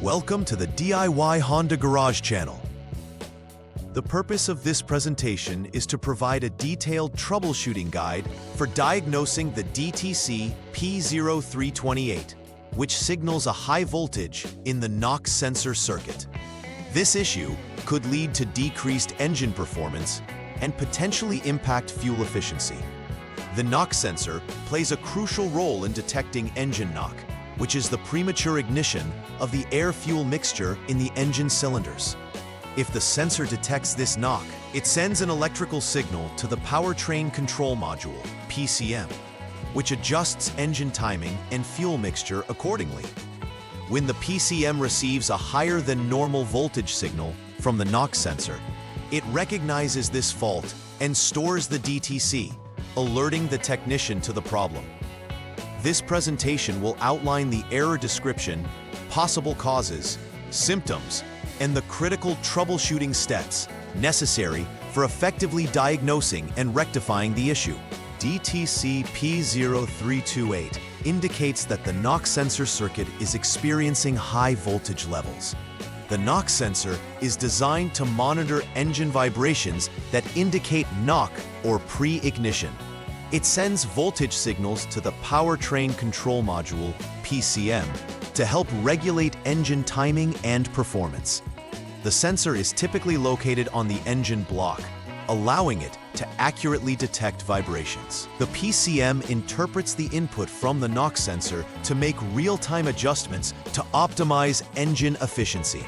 Welcome to the DIY Honda Garage channel. The purpose of this presentation is to provide a detailed troubleshooting guide for diagnosing the DTC P0328, which signals a high voltage in the knock sensor circuit. This issue could lead to decreased engine performance and potentially impact fuel efficiency. The knock sensor plays a crucial role in detecting engine knock, which is the premature ignition of the air-fuel mixture in the engine cylinders. If the sensor detects this knock, it sends an electrical signal to the powertrain control module, PCM, which adjusts engine timing and fuel mixture accordingly. When the PCM receives a higher than normal voltage signal from the knock sensor, it recognizes this fault and stores the DTC, alerting the technician to the problem. This presentation will outline the error description, possible causes, symptoms, and the critical troubleshooting steps necessary for effectively diagnosing and rectifying the issue. DTC P0328 indicates that the knock sensor circuit is experiencing high voltage levels. The knock sensor is designed to monitor engine vibrations that indicate knock or pre-ignition. It sends voltage signals to the powertrain control module, PCM, to help regulate engine timing and performance. The sensor is typically located on the engine block, allowing it to accurately detect vibrations. The PCM interprets the input from the knock sensor to make real-time adjustments to optimize engine efficiency.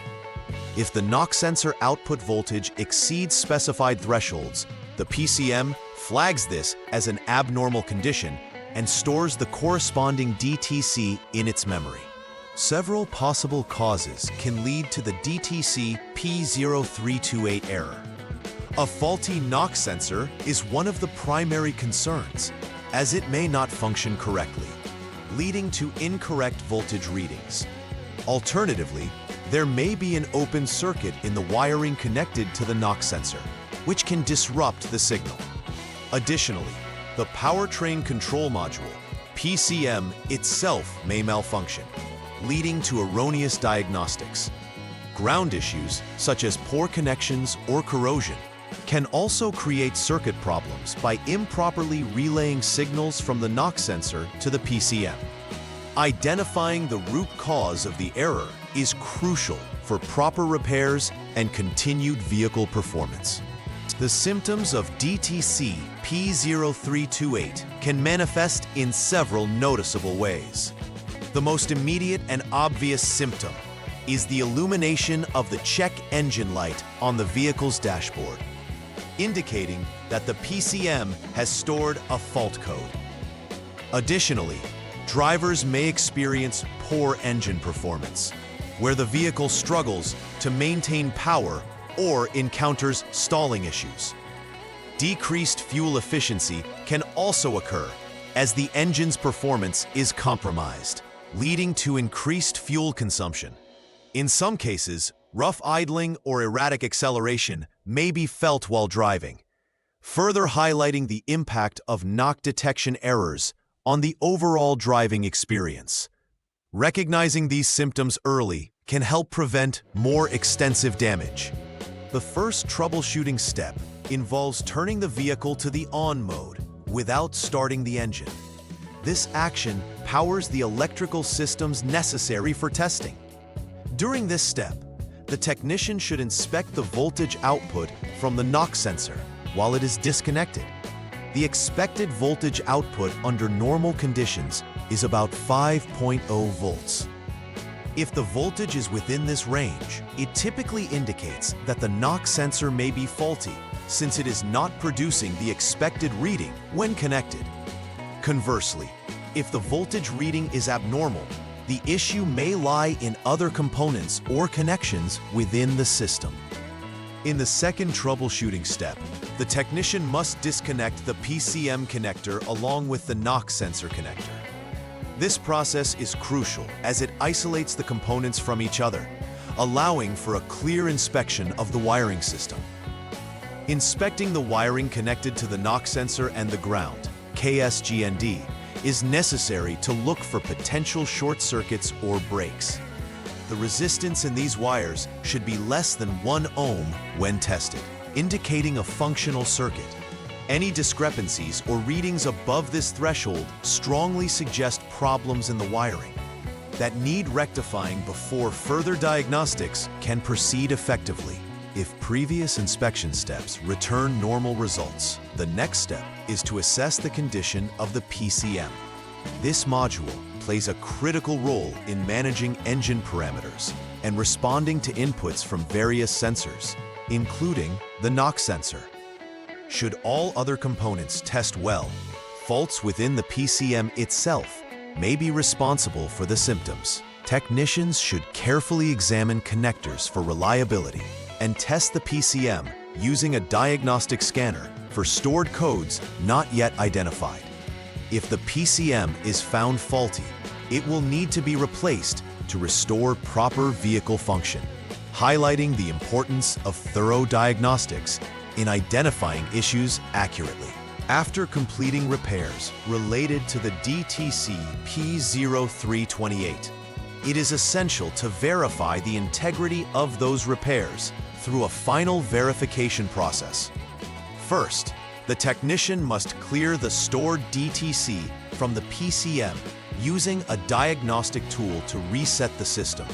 If the knock sensor output voltage exceeds specified thresholds, the PCM flags this as an abnormal condition and stores the corresponding DTC in its memory. Several possible causes can lead to the DTC P0328 error. A faulty knock sensor is one of the primary concerns, as it may not function correctly, leading to incorrect voltage readings. Alternatively, there may be an open circuit in the wiring connected to the knock sensor, which can disrupt the signal. Additionally, the powertrain control module, PCM, itself may malfunction, leading to erroneous diagnostics. Ground issues, such as poor connections or corrosion, can also create circuit problems by improperly relaying signals from the knock sensor to the PCM. Identifying the root cause of the error is crucial for proper repairs and continued vehicle performance. The symptoms of DTC P0328 can manifest in several noticeable ways. The most immediate and obvious symptom is the illumination of the check engine light on the vehicle's dashboard, indicating that the PCM has stored a fault code. Additionally, drivers may experience poor engine performance, where the vehicle struggles to maintain power or encounters stalling issues. Decreased fuel efficiency can also occur as the engine's performance is compromised, leading to increased fuel consumption. In some cases, rough idling or erratic acceleration may be felt while driving, further highlighting the impact of knock detection errors on the overall driving experience. Recognizing these symptoms early can help prevent more extensive damage. The first troubleshooting step involves turning the vehicle to the on mode without starting the engine. This action powers the electrical systems necessary for testing. During this step, the technician should inspect the voltage output from the knock sensor while it is disconnected. The expected voltage output under normal conditions is about 5.0 volts. If the voltage is within this range, it typically indicates that the knock sensor may be faulty, since it is not producing the expected reading when connected. Conversely, if the voltage reading is abnormal, the issue may lie in other components or connections within the system. In the second troubleshooting step, the technician must disconnect the PCM connector along with the knock sensor connector. This process is crucial as it isolates the components from each other, allowing for a clear inspection of the wiring system. Inspecting the wiring connected to the knock sensor and the ground, KSGND, is necessary to look for potential short circuits or breaks. The resistance in these wires should be less than 1 ohm when tested, indicating a functional circuit. Any discrepancies or readings above this threshold strongly suggest problems in the wiring that need rectifying before further diagnostics can proceed effectively. If previous inspection steps return normal results, the next step is to assess the condition of the PCM. This module plays a critical role in managing engine parameters and responding to inputs from various sensors, including the knock sensor. Should all other components test well, faults within the PCM itself may be responsible for the symptoms. Technicians should carefully examine connectors for reliability and test the PCM using a diagnostic scanner for stored codes not yet identified. If the PCM is found faulty, it will need to be replaced to restore proper vehicle function, highlighting the importance of thorough diagnostics in identifying issues accurately. After completing repairs related to the DTC P0328, it is essential to verify the integrity of those repairs through a final verification process. First, the technician must clear the stored DTC from the PCM using a diagnostic tool to reset the system.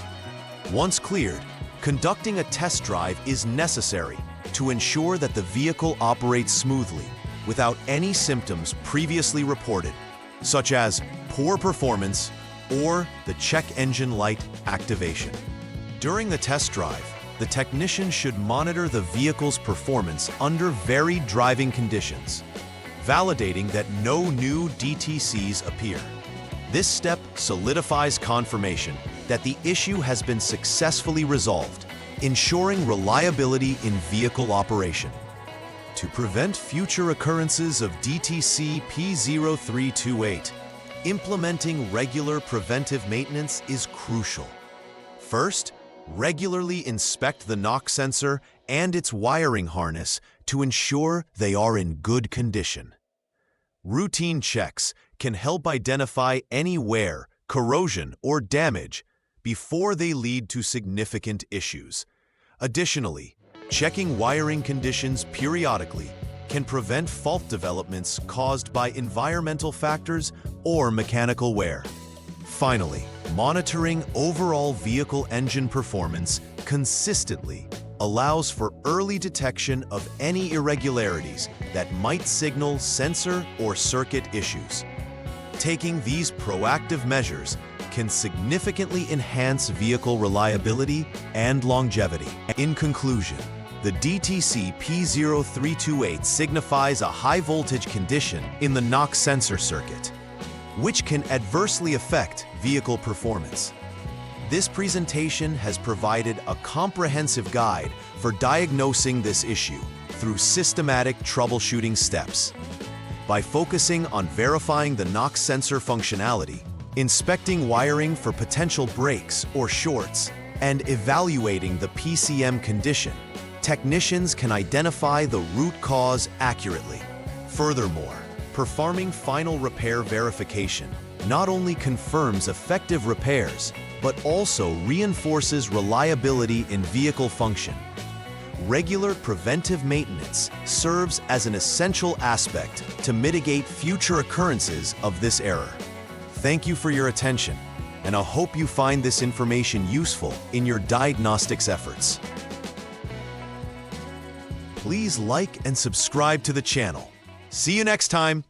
Once cleared, conducting a test drive is necessary to ensure that the vehicle operates smoothly without any symptoms previously reported, such as poor performance or the check engine light activation. During the test drive, the technician should monitor the vehicle's performance under varied driving conditions, validating that no new DTCs appear. This step solidifies confirmation that the issue has been successfully resolved, ensuring reliability in vehicle operation. To prevent future occurrences of DTC P0328, implementing regular preventive maintenance is crucial. First, regularly inspect the knock sensor and its wiring harness to ensure they are in good condition. Routine checks can help identify any wear, corrosion, or damage before they lead to significant issues. Additionally, checking wiring conditions periodically can prevent fault developments caused by environmental factors or mechanical wear. Finally, monitoring overall vehicle engine performance consistently allows for early detection of any irregularities that might signal sensor or circuit issues. Taking these proactive measures can significantly enhance vehicle reliability and longevity. In conclusion, the DTC P0328 signifies a high-voltage condition in the knock sensor circuit, which can adversely affect vehicle performance. This presentation has provided a comprehensive guide for diagnosing this issue through systematic troubleshooting steps. By focusing on verifying the knock sensor functionality, inspecting wiring for potential breaks or shorts, and evaluating the PCM condition, technicians can identify the root cause accurately. Furthermore, performing final repair verification not only confirms effective repairs, but also reinforces reliability in vehicle function. Regular preventive maintenance serves as an essential aspect to mitigate future occurrences of this error. Thank you for your attention, and I hope you find this information useful in your diagnostics efforts. Please like and subscribe to the channel. See you next time.